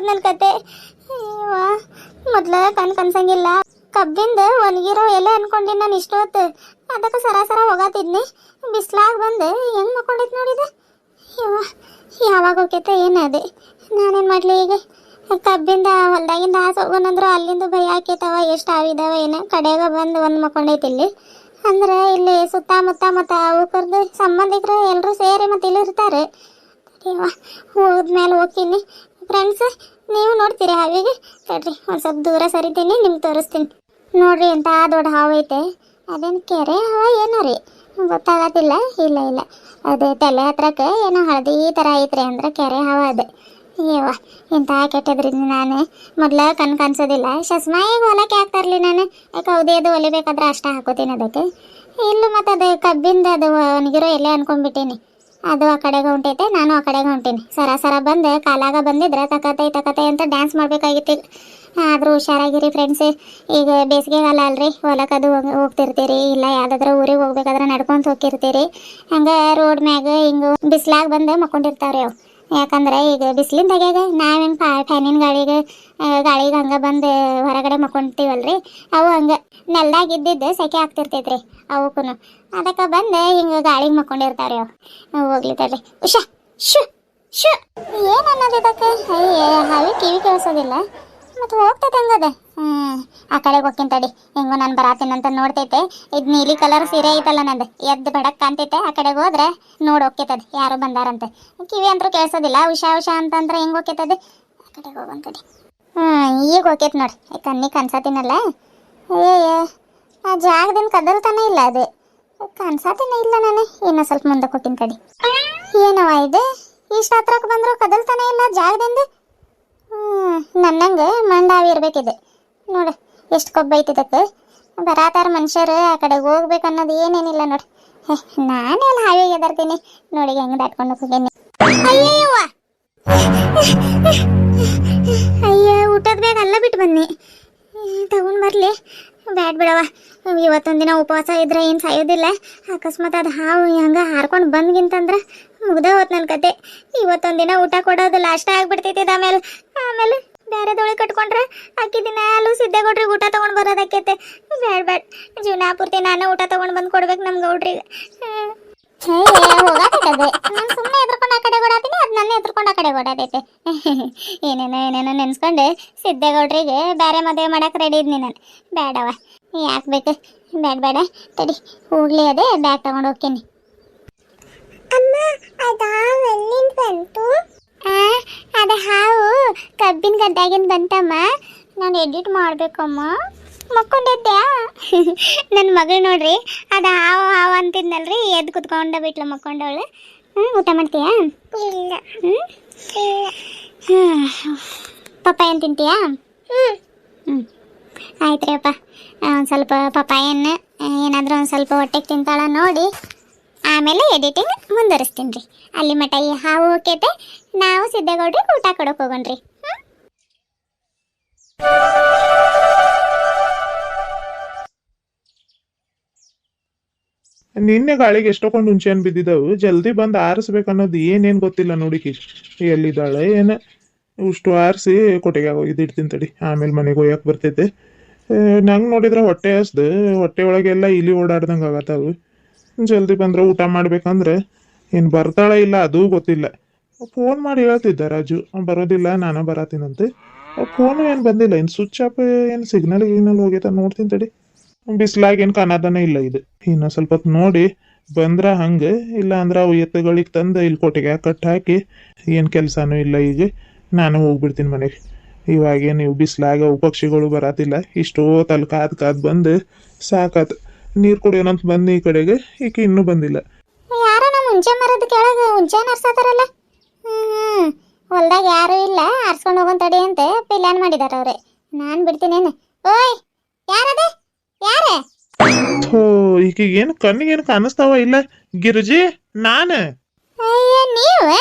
ಹೋದ್ ನನ್ನ ಕತೆ. ಮೊದ್ಲ ಕನ್ಸಂಗಿಲ್ಲ. ಕಬ್ಬಿಂದ ಒಣಗಿರೋ ಎಲೆ ಅನ್ಕೊಂಡಿ ನಾನು ಇಷ್ಟೊತ್ತು. ಅದಕ್ಕೆ ಸರಾಸರ ಹೋಗಾತಿದ್ನಿ. ಬಿಸ್ಲಾಗ ಬಂದು ಹೆಂಗ್ ಮಕ್ಕೊಂಡೈತಿ ನೋಡಿದೆ. ಯಾವಾಗ ಹೋಗ್ಯತೆ ಏನದೆ. ನಾನೇನು ಮಾಡಲಿ ಈಗ. ಕಬ್ಬಿಂದ ಹೊಲ್ದಾಗಿಂದ ಹಾಸು ಹೋಗೋಣಂದ್ರು ಅಲ್ಲಿಂದ ಭಯ ಆಕೈತವ. ಎಷ್ಟು ಹಾವಿದಾವ ಏನೋ. ಕಡೆಗ ಬಂದು ಒಂದು ಮಕ್ಕೊಂಡೈತಿ ಇಲ್ಲಿ. ಅಂದ್ರೆ ಇಲ್ಲಿ ಸುತ್ತಮುತ್ತ ಮತ್ತು ಅವಕರ್ದು ಸಂಬಂಧಿಕರು ಎಲ್ಲರೂ ಸೇರಿ ಮತ್ತು ಇಲ್ಲಿ ಇರ್ತಾರೆ. ಹೋದ್ಮೇಲೆ ಹೋಗ್ತೀನಿ. ಫ್ರೆಂಡ್ಸ್, ನೀವು ನೋಡ್ತೀರಿ ಹಾವಿಗೆ? ತಡ್ರಿ ಒಂದು ಸ್ವಲ್ಪ ದೂರ ಸರಿತೀನಿ, ನಿಮ್ಗೆ ತೋರಿಸ್ತೀನಿ. ನೋಡ್ರಿ ಎಂಥ ದೊಡ್ಡ ಹಾವು ಐತೆ. ಅದೇನು ಕೆರೆ ಹಾವ ಏನೋ ರೀ, ಗೊತ್ತಾಗತ್ತಿಲ್ಲ. ಇಲ್ಲ ಅದು ತಲೆ ಹತ್ರಕ್ಕೆ ಏನೋ ಹಳದಿ ಥರ ಐತ್ರಿ, ಅಂದ್ರೆ ಕೆರೆ ಹಾವ ಅದು. ಅಯ್ಯವ್ವ, ಇಂಥ ಕೆಟ್ಟದ್ರಿ. ನಾನು ಮೊದಲ ಕನ್ಸೋದಿಲ್ಲ. ಚಸ್ಮಾಯಿಗೆ ಹೊಲಕ್ಕೆ ಹಾಕ್ತಾರಲಿ ನಾನು. ಕೌದಿ ಅದು ಹೊಲಿಬೇಕಾದ್ರೆ ಅಷ್ಟ ಹಾಕೋತೀನಿ ಅದಕ್ಕೆ. ಇಲ್ಲ ಮತ್ತು ಅದು ಕಬ್ಬಿಂದ ಅದು ಒಣಗಿರೋ ಎಲೆ ಅನ್ಕೊಂಡ್ಬಿಟ್ಟೀನಿ. ಅದು ಆ ಕಡೆಗೆ ಹೊಂಟೈತೆ, ನಾನು ಆ ಕಡೆಗೆ ಹೊಂಟೀನಿ. ಸರ ಬಂದು ಕಾಲಾಗ ಬಂದಿದ್ರೆ ತಕತೈ ಅಂತ ಡ್ಯಾನ್ಸ್ ಮಾಡಬೇಕಾಗಿತ್ತು. ಆದರೂ ಹುಷಾರಾಗಿರಿ ಫ್ರೆಂಡ್ಸ್. ಈಗ ಬೇಸಿಗೆಗಾಲ ಅಲ್ರಿ, ಹೊಲಕ್ಕದು ಹೋಗ್ತಿರ್ತೀರಿ, ಇಲ್ಲ ಯಾವುದಾದ್ರೂ ಊರಿಗೆ ಹೋಗ್ಬೇಕಾದ್ರೆ ನಡ್ಕೊಂಡು ಹೋಗಿರ್ತೀರಿ. ಹಂಗೆ ರೋಡ್ ಮ್ಯಾಗ ಹಿಂಗೆ ಬಿಸ್ಲಾಗ ಬಂದು ಮಕ್ಕೊಂಡಿರ್ತಾವ್ರಿ ಅವು. ಯಾಕಂದ್ರೆ ಈಗ ಬಿಸಿಲಿನ ತೆಗ್ಯಾಗ ನಾವು ಹೆಂಗೆ ಫ್ಯಾನಿನ ಗಾಳಿಗೆ ಹಂಗೆ ಬಂದು ಹೊರಗಡೆ ಮಕ್ಕೊಂತೀವಲ್ರಿ, ಅವು ಹಂಗೆ ನೆಲ್ದಾಗ ಇದ್ದಿದ್ದು ಸೆಕೆ ಆಗ್ತಿರ್ತೈತ್ರಿ ಅವಕ್ಕೂ. ಅದಕ್ಕೆ ಬಂದು ಹಿಂಗೆ ಗಾಳಿಗೆ ಮಕ್ಕೊಂಡಿರ್ತಾವ್ರಿ ಅವು. ಹೋಗ್ಲಿ ತಡ್ರಿ. ಉಷಾ ಶು ಶು ಏನು ಅನ್ನೋದು ಇದಕ್ಕೆ. ಹಾವಿ ಕಿವಿ ಕೇಳಿಸೋದಿಲ್ಲ ಮತ್ತು ಹೋಗ್ತೈತೆ ಹಂಗದ. ಆ ಕಡೆಗೆ ಹೋಗ್ತೀನಿ ತಡಿ. ಹೆಂಗೋ ನಾನು ಬರಾತೀನಂತ ನೋಡ್ತೈತೆ. ಇದು ನೀಲಿ ಕಲರ್ ಸೀರೆ ಐತಲ್ಲ ನಂದು, ಎದ್ದು ಬೆಡಕ್ ಕಾಣ್ತೈತೆ. ಆ ಕಡೆಗೆ ಹೋದ್ರೆ ನೋಡಿ ಹೋಗ್ತೈತದ ಯಾರು ಬಂದಾರಂತೆ. ಕಿವಿ ಅಂತೂ ಕೇಳಿಸೋದಿಲ್ಲ. ಉಷಾ ಅಂತಂದ್ರೆ ಹೆಂಗೆ ಹೋಗ್ತೈತದ. ಆ ಕಡೆಗೆ ಹೋಗೋಣ ತಡಿ. ಈಗ ಹೋಗ್ತೈತೆ ನೋಡಿ. ಕಣ್ಣಿಗೆ ಕನ್ಸತ್ತೀನಲ್ಲ. ಆ ಜಾಗದಿಂದ ಕದಲ್ತಾನೆ ಇಲ್ಲ ಅದು. ಕನ್ಸತ್ತೀನೇ ಇಲ್ಲ ನಾನು. ಇನ್ನೂ ಸ್ವಲ್ಪ ಮುಂದಕ್ಕೆ ಹೋಗ್ತೀನಿ ತಡಿ. ಏನವ ಇದು, ಇಷ್ಟು ಹತ್ರಕ್ಕೆ ಬಂದರೂ ಕದಲ್ತಾನೆ ಇಲ್ಲ ಜಾಗದಿಂದ. ನನ್ನಂಗೆ ಮಂಡಾವಿ ಇರ್ಬೇಕಿದೆ ನೋಡು. ಎಷ್ಟು ಕೊಬ್ಬ ಐತಿದಕ್ಕೆ. ಬರಾತಾರ ಮನುಷ್ಯರು, ಆ ಕಡೆಗೆ ಹೋಗ್ಬೇಕು ಅನ್ನೋದು ಏನೇನಿಲ್ಲ ನೋಡಿ. ನಾನೇ ಅಲ್ಲಿ ಹಾವಿಗೆ ಎದರ್ತೀನಿ ನೋಡಿ. ಹೆಂಗೆ ದಾಟ್ಕೊಂಡು ಹೋಗೇನಿ. ಅಯ್ಯ, ಊಟದ ಬೇಗ ಅಲ್ಲ ಬಿಟ್ಟು ಬನ್ನಿ. ತಗೊಂಡು ಬರಲಿ. ಬ್ಯಾಡ್ ಬಿಡವ. ಇವತ್ತೊಂದಿನ ಉಪವಾಸ ಇದ್ರೆ ಏನು ಸಾಯೋದಿಲ್ಲ. ಅಕಸ್ಮಾತ್ ಅದು ಹಾವು ಹಂಗೆ ಹಾರ್ಕೊಂಡು ಬಂದ್ಗಿಂತಂದ್ರೆ ಮುಗ್ದ ಹೋತ್ ನನ್ನ ಕತೆ. ಇವತ್ತೊಂದಿನ ಊಟ ಕೊಡೋದು ಲಾಸ್ಟ್ ಆಗಿಬಿಡ್ತೈತಿ. ಆಮೇಲೆ ಬೇರೆದೊಳಗೆ ಕಟ್ಕೊಂಡ್ರೆ ಅಕ್ಕಿ ದಿನ ಅಲ್ಲೂ ಸಿದ್ದೇಗೌಡ್ರಿಗೆ ಊಟ ತೊಗೊಂಡು ಬರೋದಕ್ಕೈತೆ. ಬ್ಯಾಡ್ ಜೀವನ ಪೂರ್ತಿ ನಾನೇ ಊಟ ತೊಗೊಂಡು ಬಂದು ಕೊಡ್ಬೇಕು ನಮ್ಮ ಗೌಡ್ರಿಗೆ. ಹೋಗಾತೈತದೆ. ನಾನು ಸುಮ್ಮನೆ ಎದ್ರಕೊಂಡು ಆ ಕಡೆ ಓಡಾತೀನಿ, ಅದು ನನ್ನ ಎದ್ರಕೊಂಡು ಆ ಕಡೆ ಓಡಾತೈತೆ. ಏನೇನೋ ನೆನ್ಸ್ಕೊಂಡು ಸಿದ್ದೇಗೌಡ್ರಿಗೆ ಬೇರೆ ಮದುವೆ ಮಾಡಕ್ಕೆ ರೆಡಿ ಇದ್ನಿ ನಾನು. ಬೇಡವ, ಯಾಕೆ ಬೇಕು. ಬೇಡ ತಡಿ, ಹೋಗ್ಲಿ. ಅದೇ ಬ್ಯಾಗ್ ತಗೊಂಡು ಹೋಗ್ತೀನಿ. ಅಮ್ಮ, ಅದು ಹಾವು ಎಲ್ಲಿಂದ ಬಂತು? ಅದು ಹಾವು ಕಬ್ಬಿನ ಗದ್ದಾಗಿಂದ ಬಂತಮ್ಮ. ನಾನು ಎಡಿಟ್ ಮಾಡಬೇಕಮ್ಮ. ಮಕ್ಕೊಂಡಿದ್ದೆ ನನ್ನ ಮಗಳು ನೋಡ್ರಿ. ಅದು ಹಾವು ಅಂತಿದ್ನಲ್ರಿ, ಎದ್ದು ಕುತ್ಕೊಂಡ ಬಿಟ್ಲು ಮಕ್ಕೊಂಡವಳು. ಊಟ ಮಾಡ್ತೀಯಾ? ಇಲ್ಲ. ಪಪ್ಪಾಯ ಏನು ತಿಂತೀಯಾ? ಆಯ್ತು ರೀ ಅಪ್ಪ. ಒಂದು ಸ್ವಲ್ಪ ಪಪ್ಪಾಯನ್ನು ಏನಾದರೂ ಒಂದು ಸ್ವಲ್ಪ ಹೊಟ್ಟೆಗೆ ತಿಂತಾಳ ನೋಡಿ, ಆಮೇಲೆ ಎಡಿಟಿಂಗ್ ಮುಂದುವರಿಸ್ತೀನಿ ರೀ. ಅಲ್ಲಿ ಮಟ ಈ ಹಾವು ಹೋಗ್ಯತೆ, ನಾವು ಸಿದ್ದೇಗೌಡ್ರಿಗೆ ಊಟ ಕೊಡೋಕೆ ಹೋಗೋಣ್ರಿ. ನಿನ್ನೆ ಗಾಳಿಗೆ ಎಷ್ಟೊಂದು ಹುಂಚೆನ್ ಬಿದ್ದಿದ್ದವು. ಜಲ್ದಿ ಬಂದು ಆರಿಸ್ಬೇಕನ್ನೋದು ಏನೇನು ಗೊತ್ತಿಲ್ಲ ನೋಡಿಕಿ. ಎಲ್ಲಿದ್ದಾಳೆ ಏನು. ಇಷ್ಟು ಆರಿಸಿ ಕೊಟ್ಟಿಗೆ ಇದಿಡ್ತೀನಿ ತಡಿ, ಆಮೇಲೆ ಮನೆಗೆ ಒಯ್ಯಕ್ಕೆ ಬರ್ತೈತೆ. ನಂಗೆ ನೋಡಿದ್ರೆ ಹೊಟ್ಟೆ ಹಸ್ದು, ಹೊಟ್ಟೆ ಒಳಗೆಲ್ಲ ಇಲಿ ಓಡಾಡ್ದಂಗೆ ಆಗತ್ತವು. ಜಲ್ದಿ ಬಂದ್ರೆ ಊಟ ಮಾಡ್ಬೇಕಂದ್ರೆ ಏನು ಬರ್ತಾಳೆ ಇಲ್ಲ ಅದೂ ಗೊತ್ತಿಲ್ಲ. ಫೋನ್ ಮಾಡಿ ಹೇಳ್ತಿದ್ದ ರಾಜು, ಬರೋದಿಲ್ಲ ನಾನು ಬರತ್ತೀನಂತೆ. ಫೋನು ಏನು ಬಂದಿಲ್ಲ. ಇನ್ನು ಸ್ವಿಚ್ ಆಫ್, ಏನು ಸಿಗ್ನಲ್ ಹೋಗೈತ ನೋಡ್ತೀನಿ ತಡಿ. ಬಿಸ್ಲಾಗೇನು ಕಾಣೋದನೇ ಇಲ್ಲ ಇದು. ಇನ್ನು ಸ್ವಲ್ಪ ಹೊತ್ತು ನೋಡಿ ಬಂದ್ರೆ ಹಂಗೆ, ಇಲ್ಲ ಅಂದ್ರೆ ಅವು ಎತ್ತುಗಳಿಗೆ ತಂದು ಇಲ್ಲಿ ಕೊಟ್ಟಿಗೆ ಕಟ್ಟು ಹಾಕಿ, ಏನು ಕೆಲಸನೂ ಇಲ್ಲ ಈಗ ನಾನು ಹೋಗ್ಬಿಡ್ತೀನಿ ಮನೆಗೆ. ಇವಾಗೇನು ನೀವು ಬಿಸ್ಲಾಗ ಪಕ್ಷಿಗಳು ಬರತ್ತಿಲ್ಲ. ಇಷ್ಟೊತ್ತಲ್ಲಿ ಕಾದು ಬಂದು ಸಾಕಾತು. ನೀರು ಕುಡಿಯೋಣಂತ ಬಂದು ಈ ಕಡೆಗೆ, ಈಕೆ ಇನ್ನೂ ಬಂದಿಲ್ಲ. ಯಾರೋ ನಮ್ಮ ಹುಂಚೆ ಮರದ ಕೆಳಗೆ ಹುಂಚೆ ನರ್ಸತಾರಲ್ಲ. ಹೊಲ್ದಾಗ ಯಾರು ಇಲ್ಲ, ಆರ್ಸ್ಕೊಂಡು ಹೋಗೋನ್ ತಡಿ ಅಂತ ಪ್ಲಾನ್ ಮಾಡಿದಾರ ಅವ್ರೆ. ನಾನು ಬಿಡ್ತೀನೇನು. ಓಯ್, ಯಾರದೆ? ಯಾರೇ? ಈಕೆಗೆ ಏನು ಕಣ್ಣಿಗೇನು ಕಾಣಿಸ್ತಾವ ಇಲ್ಲ? ಗಿರಿಜಿ, ನಾನು. ಅಯ್ಯ, ನೀವು?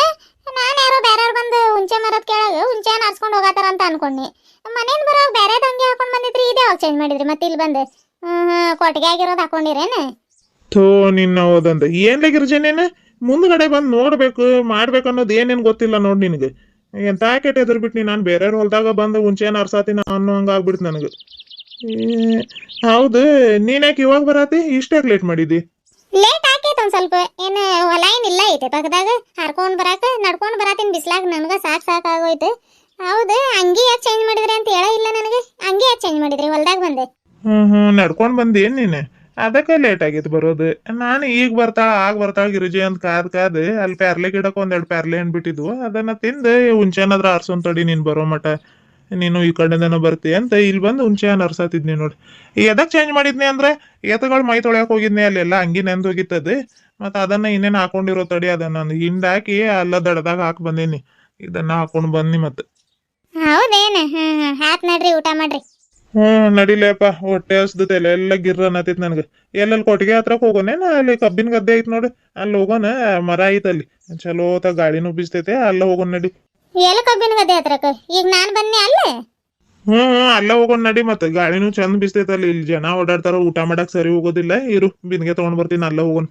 ನಾನು ಯಾರೋ ಬೇರೆಯವ್ರು ಬಂದು ಹುಂಚೆ ಮರದ ಕೆಳಗೆ ಹುಂಚೆ ಆರ್ಸ್ಕೊಂಡು ಹೋಗತ್ತಾರ ಅಂತ ಅನ್ಕೊಂಡಿ. ಮನೇನು ಬರೋ ಬೇರೆ ದಂಗೆ ಹಾಕೊಂಡು ಬಂದಿದ್ರಿ. ಇದೇ ಯಾವಾಗ ಚೇಂಜ್ ಮಾಡಿದ್ರಿ ಮತ್ತೆ ಇಲ್ಲಿ ಬಂದು? ಕೊಟ್ಟಿಗೆ ಆಗಿರೋದು ಹಾಕೊಂಡಿರೇನು? ನಿನ್ನ ಹೋದಂತ ಏನ್ಲೇ ಗಿರಿಜನೇನ ಮುಂದ್ಗಡೆ ಬಂದು ನೋಡ್ಬೇಕು ಮಾಡ್ಬೇಕು ಅನ್ನೋದು ಏನೇನು ಗೊತ್ತಿಲ್ಲ ನೋಡಿ ನಿನಗೆ. ಎಂತ ಕೆಟ್ಟ ಎದುರು ಬಿಟ್ನಿ ನಾನು ಬೇರೆಯವ್ರ ಹೊಲ್ದಾಗ ಬಂದು ಹುಂಚೆನ ಅರ್ಸಾತೀನಿ ಅನ್ನೋ ಹಂಗ ಆಗ್ಬಿಡ್ತು ನನಗೆ. ಹೌದು, ನೀನ್ಯಾಕೆ ಇವಾಗ ಬರತಿ? ಇಷ್ಟಾಕ್ ಲೇಟ್ ಮಾಡಿದಿ? ಲೇಟ್ ಆಕೈತೆ ಒಂದು ಸ್ವಲ್ಪ. ಏನು ಹೊಲ ಏನಿಲ್ಲ ಐತೆ ಪಕ್ಕದಾಗ, ಹರ್ಕೊಂಡು ಬರಾಕ ನಡ್ಕೊಂಡು ಬರಾತೀನಿ ಬಿಸ್ಲಾಗ. ನನಗೆ ಸಾಕಾಗೋಯ್ತು. ಹೌದು, ಅಂಗಿ ಯಾಕೆ ಚೇಂಜ್ ಮಾಡಿದ್ರಿ ಅಂತ ಹೇಳ ಇಲ್ಲ ನನಗೆ. ಅಂಗಿ ಯಾಕೆ ಚೇಂಜ್ ಮಾಡಿದ್ರಿ? ಹೊಲ್ದಾಗ ಬಂದೆ. ನಡ್ಕೊಂಡು ಬಂದೇನು ನೀನು? ಅದಕ್ಕೆ ಲೇಟ್ ಆಗಿತ್ತು ಬರೋದು. ನಾನು ಈಗ ಬರ್ತಾಳ ಗಿರಿಜಿ ಅಂತ ಕಾದ್ ಅಲ್ಲಿ ಪ್ಯಾರ್ಲೆ ಗಿಡಕ್ಕೆ ಒಂದೆರಡು ಪ್ಯಾರ್ಲೆ ಹಣ್ಣು ಬಿಟ್ಟಿದ್ವು, ಅದನ್ನ ತಿಂದು ಹುಂಚೆನಾದ್ರ ಆರ್ಸೋನ್ ತಡಿ ನೀನು ಬರೋ ಮಟ, ನೀನು ಈ ಕಡೆಯಿಂದನ ಬರ್ತಿ ಅಂತ ಇಲ್ಲಿ ಬಂದು ಹುಂಚೆ ಹಣ್ಣು ಅರ್ಸಾತಿದ್ನಿ ನೋಡಿ. ಎದಕ್ಕೆ ಚೇಂಜ್ ಮಾಡಿದ್ನಿ ಅಂದ್ರೆ ಎತ್ತುಗಳು ಮೈ ತೊಳ್ಯಾಕೆ ಹೋಗಿದ್ನಿ, ಅಲ್ಲೆಲ್ಲ ಅಂಗಿ ನೆಂದು ಹೋಗಿತ್ತದು. ಮತ್ತು ಅದನ್ನ ಇನ್ನೇನು ಹಾಕೊಂಡಿರೋ ತಡಿ, ಅದನ್ನ ನಾನು ಹಿಂಡಾಕಿ ಅಲ್ಲ ದಡದಾಗ ಹಾಕಿ ಬಂದೀನಿ. ಇದನ್ನ ಹಾಕೊಂಡು ಬನ್ನಿ ಮತ್ತೆ. ಹೌದೇನು? ಹಾತ್ ನಡ್ರಿ, ಊಟ ಮಾಡ್ರಿ. ನಡಿಲೇಪ, ಹೊಟ್ಟೆ ಹಸ್ದತೆ ಎಲ್ಲ ಗಿರ್ರ ಅನ್ನತಿತ್ ನನಗೆ. ಎಲ್ಲೆಲ್ಲಿ ಕೊಟ್ಟಿಗೆ ಹತ್ರಕ್ಕೆ ಹೋಗೋನೇನ? ಅಲ್ಲಿ ಕಬ್ಬಿನ ಗದ್ದೆ ಐತ್ ನೋಡಿ, ಅಲ್ಲಿ ಹೋಗೋಣ. ಮರ ಐತಲ್ಲಿ ಚಲೋತ ಗಾಳಿನೂ ಬೀಸ್ತೈತೆ, ಅಲ್ಲ ಹೋಗೋಣ ನಡಿ. ಎಲ್ಲಿ ಕಬ್ಬಿನ ಗದ್ದೆ ಹತ್ರಕ್ಕೆ? ಈಗ ನಾನು ಬನ್ನಿ ಅಲ್ಲೇ. ಅಲ್ಲ ಹೋಗೋಣ ನಡಿ. ಮತ್ತೆ ಗಾಳಿನೂ ಚಂದ ಬೀಸ್ತೈತೆ ಅಲ್ಲಿ. ಇಲ್ಲಿ ಜನ ಓಡಾಡ್ತಾರ, ಊಟ ಮಾಡಕ್ ಸರಿ ಹೋಗೋದಿಲ್ಲ. ಇರು, ಬಿನ್ಗೆ ತಗೊಂಡ್ ಬರ್ತೀನಿ, ಅಲ್ಲ ಹೋಗೋಣ.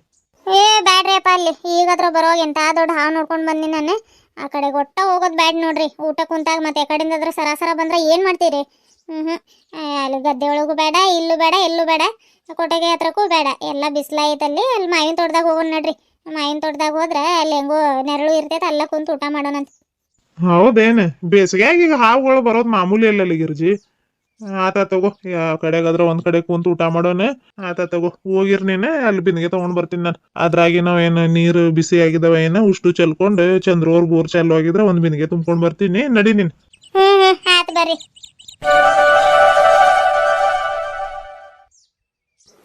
ಬ್ಯಾಡ್ರಿ ಅಪ್ಪ, ಅಲ್ಲಿ ಈಗಾದ್ರ ಬರೋ ಎಂತ ದೊಡ್ಡ ಹಾವು ನೋಡ್ಕೊಂಡು ಬಂದಿ ನಾನು. ಆ ಕಡೆ ಒಟ್ಟ ಹೋಗೋದು ಬ್ಯಾಡ್ ನೋಡ್ರಿ. ಊಟ ಕುಂತಾಗ ಮತ್ತೆ ಕಡೆಯಿಂದಾದ್ರ ಸರಾಸರ ಬಂದ್ರೆ ಏನು ಮಾಡ್ತೀರಿ? ಅಲ್ಲಿ ಗದ್ದೆ ಒಳಗೂ ಬೇಡ, ಇಲ್ಲೂ ಬೇಡ, ಎಲ್ಲೂ ಬೇಡ, ಕೊಟ್ಟಿಗೆ ಹತ್ರಕ್ಕೂ ಬೇಡ. ಎಲ್ಲ ಬಿಸಿಲಾಯ್ತಲ್ಲಿ. ಅಲ್ಲಿ ಮಾವಿನ ತೋಟದಾಗ ಹೋಗೋಣ ನಡ್ರಿ. ಮಾವಿನ ತೋಟದಾಗ ಹೋದ್ರೆ ಅಲ್ಲಿ ಹೆಂಗೋ ನೆರಳು ಇರ್ತೈತೆ, ಅಲ್ಲ ಕುಂತು ಊಟ ಮಾಡೋಣಂತ. ಹೌದೇನು? ಬೇಸಿಗೆಯಾಗ ಈಗ ಹಾವುಗಳು ಬರೋದು ಮಾಮೂಲಿ ಅಲ್ಲಲ್ಲಿ ಗಿರ್ಜಿ. ಆತ ತಗೋ, ಯಾವ ಕಡೆಗಾದ್ರ ಒಂದ್ ಕಡೆ ಕುಂತು ಊಟ ಮಾಡೋಣ. ಆತ ತಗೋ, ಹೋಗಿರ್ ನೀನೆ, ಅಲ್ಲಿ ಬಿನ್ಗೆ ತಗೊಂಡ್ ಬರ್ತೀನಿ ನಾನು. ಅದ್ರಾಗಿ ನಾವ್ ಏನ ನೀರು ಬಿಸಿ ಆಗಿದಾವ ಏನ ಉಷ್ಟು ಚಲ್ಕೊಂಡು ಚಂದ್ರವ್ರ ಬೋರ್ ಚಾಲು ಆಗಿದ್ರೆ ಒಂದ್ ಬಿನ್ಗೆ ತುಂಬ್ಕೊಂಡ್ ಬರ್ತೀನಿ. ನಡಿ ನೀನ್. ಆತ್ ಬರ್ರಿ.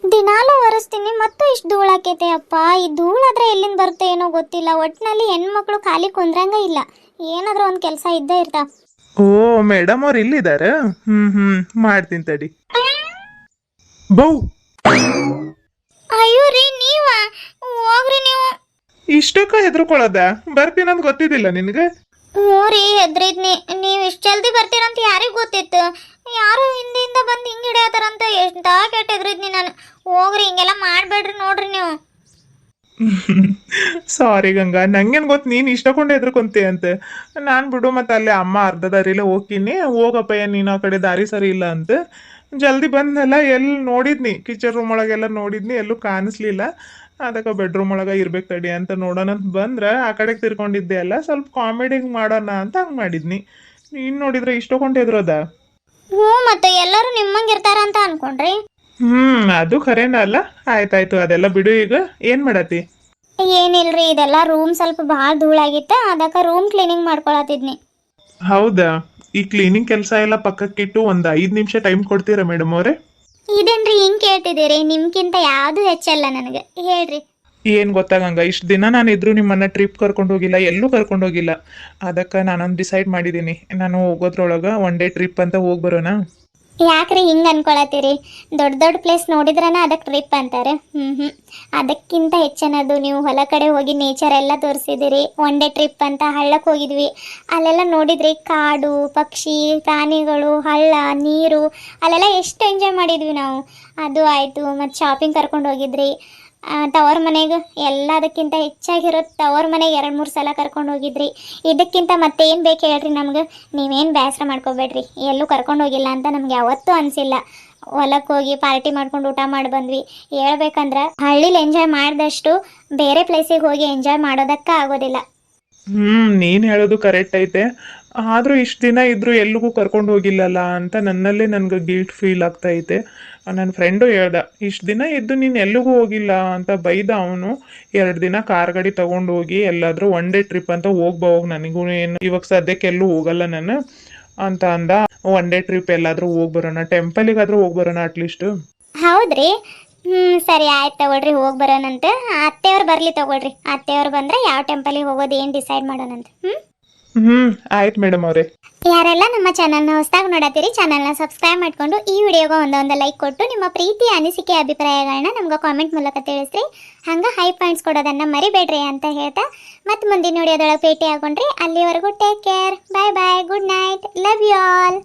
ದಿನಾಲು ಒರೆಸ್ತೀನಿ, ಮತ್ತು ಇಷ್ಟು ಧೂಳು ಹಾಕೈತೆ ಅಪ್ಪ. ಈ ಧೂಳಾದ್ರೆ ಎಲ್ಲಿಂದ ಬರುತ್ತೆ ಏನೋ ಗೊತ್ತಿಲ್ಲ. ಒಟ್ಟಿನಲ್ಲಿ ಹೆಣ್ಮಕ್ಳು ಖಾಲಿ ಕುಂದ್ರಂಗ ಇಲ್ಲ, ಏನಾದ್ರೂ ಒಂದು ಕೆಲಸ ಇದ್ದೇ ಇರ್ತಾವ. ಓ, ಮೇಡಮ್ ಅವ್ರು ಇಲ್ಲಿದಾರ? ಮಾಡ್ತೀನಿ ತಡಿ. ಬೌ, ಅಯ್ಯೋ ರೀ, ನೀವ ಹೋಗ್ರಿ ನೀವು. ಇಷ್ಟಕ್ಕ ಹೆದರ್ಕೊಳ್ಳೋದ? ಬರ್ತೀನಂತ ಗೊತ್ತಿದ್ದಿಲ್ಲ ನಿನ್ಗೆ? ಹ್ಞೂ ರೀ, ಹೆದ್ರಿದ್ನಿ. ನೀವು ಇಷ್ಟು ಜಲ್ದಿ ಬರ್ತೀರಂತ ಯಾರಿಗೆ ಗೊತ್ತಿತ್ತು? ಯಾರು ಹಿಂದಿಂದ ಬಂದು ಹಿಂಗೆ ಹಿಡಿಯತ್ತಾರಂತ ಎಂತ ಕೆಟ್ಟ ಹೆದ್ರಿದ್ನಿ ನಾನು. ಹೋಗ್ರಿ, ಹಿಂಗೆಲ್ಲ ಮಾಡಬೇಡ್ರಿ ನೋಡ್ರಿ ನೀವು. ಸಾರಿ ಗಂಗಾ, ನಂಗೇನು ಗೊತ್ತು ನೀನು ಇಷ್ಟಕೊಂಡು ಹೆದರ್ಕೊಂತಿ ಅಂತ. ನಾನು ಬಿಡು, ಮತ್ತೆ ಅಲ್ಲಿ ಅಮ್ಮ ಅರ್ಧ ದಾರಿಲೇ ಹೋಗ್ತೀನಿ. ಹೋಗಪ್ಪಯ್ಯ, ನೀನು ಆ ಕಡೆ ದಾರಿ ಸರಿ ಇಲ್ಲ ಅಂತ ಜಲ್ದಿ ಬಂದಲ್ಲ. ಎಲ್ಲಿ ನೋಡಿದ್ನಿ, ಕಿಚನ್ ರೂಮ್ ಒಳಗೆಲ್ಲ ನೋಡಿದ್ನಿ, ಎಲ್ಲೂ ಕಾಣಿಸ್ಲಿಲ್ಲ. ಅದಕ್ಕೆ ಬೆಡ್ರೂಮ್ ಒಳಗೆ ಇರ್ಬೇಕು ತಡಿ ಅಂತ ನೋಡೋಣ ಅಂತ ಬಂದ್ರೆ ಆ ಕಡೆಗೆ ತಿರ್ಕೊಂಡಿದ್ದೆ ಅಲ್ಲ, ಸ್ವಲ್ಪ ಕಾಮಿಡಿಗೆ ಮಾಡೋಣ ಅಂತ ಹಂಗೆ ಮಾಡಿದ್ನಿ. ನೀನು ನೋಡಿದ್ರೆ ಇಷ್ಟಕೊಂಡು ಹೆದ್ರೋದ? ಹ್ಞೂ, ಮತ್ತೆ ಎಲ್ಲರೂ ನಿಮ್ಮಂಗೆ ಇರ್ತಾರಂತ ಅನ್ಕೊಂಡ್ರಿ. ಅದು ಖರೇನ ಅಲ್ಲ. ಆಯ್ತಾಯ್ತು, ಅದೆಲ್ಲ ಬಿಡು. ಈಗ ಏನ್ ಮಾಡತಿ? ಏನಿಲ್ರಿ, ಇದೆಲ್ಲ ರೂಮ್ ಸ್ವಲ್ಪ ಭಾಳ ಧೂಳಾಗಿತ್ತ, ಅದಕ್ಕೆ ರೂಮ್ ಕ್ಲೀನಿಂಗ್ ಮಾಡ್ಕೊಳತಿದ್ನಿ. ಹೌದಾ? ಈ ಕ್ಲೀನಿಂಗ್ ಕೆಲಸ ಎಲ್ಲ ಪಕ್ಕಕ್ಕಿಟ್ಟು ಒಂದು 5 ನಿಮಿಷ ಟೈಮ್ ಕೊಡ್ತೀರಾ ಮೇಡಮ್ ಅವರೇ? ಇದೇನ್ರಿ ಹಿಂಗೆ ಕೇಳ್ತಿದ್ದೀರಿ? ನಿಮ್ಗಿಂತ ಯಾವುದು ಹೆಚ್ಚಲ್ಲ ನನಗೆ, ಹೇಳ್ರಿ. ಏನು ಗೊತ್ತಾಗಂಗ, ಇಷ್ಟು ದಿನ ನಾನು ಇದ್ರು ನಿಮ್ಮನ್ನ ಟ್ರಿಪ್ ಕರ್ಕೊಂಡು ಹೋಗಿಲ್ಲ, ಎಲ್ಲೂ ಕರ್ಕೊಂಡು ಹೋಗಿಲ್ಲ. ಅದಕ್ಕೆ ನಾನೊಂದು ಡಿಸೈಡ್ ಮಾಡಿದ್ದೀನಿ, ನಾನು ಹೋಗೋದ್ರೊಳಗೆ 1 ಡೇ ಟ್ರಿಪ್ ಅಂತ ಹೋಗಿ ಬರೋಣ. ಯಾಕ್ರಿ ಹಿಂಗೆ ಅನ್ಕೊಳತ್ತೀರಿ? ದೊಡ್ಡ ದೊಡ್ಡ ಪ್ಲೇಸ್ ನೋಡಿದ್ರನ ಅದಕ್ಕೆ ಟ್ರಿಪ್ ಅಂತಾರೆ. ಅದಕ್ಕಿಂತ ಹೆಚ್ಚನದು ನೀವು ಹೊಲ ಕಡೆ ಹೋಗಿ ನೇಚರ್ ಎಲ್ಲ ತೋರಿಸಿದಿರಿ. 1 ಡೇ ಟ್ರಿಪ್ ಅಂತ ಹಳ್ಳಕ್ಕೆ ಹೋಗಿದ್ವಿ, ಅಲ್ಲೆಲ್ಲ ನೋಡಿದ್ರಿ ಕಾಡು, ಪಕ್ಷಿ, ಪ್ರಾಣಿಗಳು, ಹಳ್ಳ, ನೀರು, ಅಲ್ಲೆಲ್ಲ ಎಷ್ಟು ಎಂಜಾಯ್ ಮಾಡಿದ್ವಿ ನಾವು. ಅದು ಆಯಿತು. ಮತ್ತು ಶಾಪಿಂಗ್ ಕರ್ಕೊಂಡು ಹೋಗಿದ್ರಿ. ತವರ ಮನೆಗೆ ಎಲ್ಲದಕ್ಕಿಂತ ಹೆಚ್ಚಾಗಿರೋದು ತವರ ಮನೆಗೆ 2-3 ಸಲ ಕರ್ಕೊಂಡು ಹೋಗಿದ್ರಿ. ಇದಕ್ಕಿಂತ ಮತ್ತೇನು ಬೇಕು ಹೇಳ್ರಿ ನಮ್ಗೆ? ನೀವೇನು ಬೇಸರ ಮಾಡ್ಕೋಬೇಡ್ರಿ, ಎಲ್ಲೂ ಕರ್ಕೊಂಡು ಹೋಗಿಲ್ಲ ಅಂತ ನಮ್ಗೆ ಯಾವತ್ತೂ ಅನಿಸಿಲ್ಲ. ಹೊಲಕ್ಕೆ ಹೋಗಿ ಪಾರ್ಟಿ ಮಾಡ್ಕೊಂಡು ಊಟ ಮಾಡಿ ಬಂದ್ವಿ. ಹೇಳ್ಬೇಕಂದ್ರೆ ಹಳ್ಳಿಲಿ ಎಂಜಾಯ್ ಮಾಡಿದಷ್ಟು ಬೇರೆ ಪ್ಲೇಸಿಗೆ ಹೋಗಿ ಎಂಜಾಯ್ ಮಾಡೋದಕ್ಕೆ ಆಗೋದಿಲ್ಲ. ನೀನು ಹೇಳೋದು ಕರೆಕ್ಟ್ ಐತೆ. ಆದರೂ ಇಷ್ಟು ದಿನ ಇದ್ರೂ ಎಲ್ಲಿಗೂ ಕರ್ಕೊಂಡು ಹೋಗಿಲ್ಲಲ್ಲ ಅಂತ ನನ್ನಲ್ಲೇ ನನಗೆ ಗಿಲ್ಟ್ ಫೀಲ್ ಆಗ್ತಾ ಐತೆ. ನನ್ನ ಫ್ರೆಂಡು ಹೇಳ್ದ, ಇಷ್ಟು ದಿನ ಇದ್ದು ನೀನು ಎಲ್ಲಿಗೂ ಹೋಗಿಲ್ಲ ಅಂತ ಬೈದ ಅವನು. 2 ದಿನ ಕಾರ್ ಗಾಡಿ ತೊಗೊಂಡು ಹೋಗಿ ಎಲ್ಲಾದರೂ 1 ಡೇ ಟ್ರಿಪ್ ಅಂತ ಹೋಗ್ಬಾ, ನನಗೂ ಏನು ಇವಾಗ ಸದ್ಯಕ್ಕೆ ಎಲ್ಲೂ ಹೋಗಲ್ಲ ನಾನು ಅಂತ ಅಂದ. 1 ಡೇ ಟ್ರಿಪ್ ಎಲ್ಲಾದರೂ ಹೋಗಿ ಬರೋಣ, ಟೆಂಪಲಿಗಾದರೂ ಹೋಗಿ ಬರೋಣ ಅಟ್ಲೀಸ್ಟು. ಹೌದ್ರಿ? ಸರಿ ಆಯ್ತು ತಗೊಳ್ರಿ, ಹೋಗಿ ಬರೋಣಂತೆ. ಅತ್ತೆಯವ್ರು ಬರಲಿ ತಗೊಳ್ರಿ. ಅತ್ತೆಯವ್ರು ಬಂದರೆ ಯಾವ ಟೆಂಪಲಿಗೆ ಹೋಗೋದು ಏನು ಡಿಸೈಡ್ ಮಾಡೋಣಂತೆ. ಆಯ್ತು ಮೇಡಮ್ ಅವರೇ. ಯಾರೆಲ್ಲ ನಮ್ಮ ಚಾನಲ್ನ ಹೊಸದಾಗಿ ನೋಡತ್ತೀರಿ, ಚಾನಲ್ನ ಸಬ್ಸ್ಕ್ರೈಬ್ ಮಾಡಿಕೊಂಡು ಈ ವಿಡಿಯೋಗೆ ಒಂದೊಂದು ಲೈಕ್ ಕೊಟ್ಟು ನಿಮ್ಮ ಪ್ರೀತಿ, ಅನಿಸಿಕೆ, ಅಭಿಪ್ರಾಯಗಳನ್ನ ನಮ್ಗೆ ಕಾಮೆಂಟ್ ಮೂಲಕ ತಿಳಿಸ್ರಿ. ಹಂಗೆ ಹೈ ಪಾಯಿಂಟ್ಸ್ ಕೊಡೋದನ್ನು ಮರಿಬೇಡ್ರಿ ಅಂತ ಹೇಳ್ತಾ ಮತ್ತೆ ಮುಂದಿನ ವಿಡಿಯೋದೊಳಗೆ ಭೇಟಿ ಆಗೋಣ್ರಿ. ಅಲ್ಲಿವರೆಗೂ take care, bye bye, good night, love you all.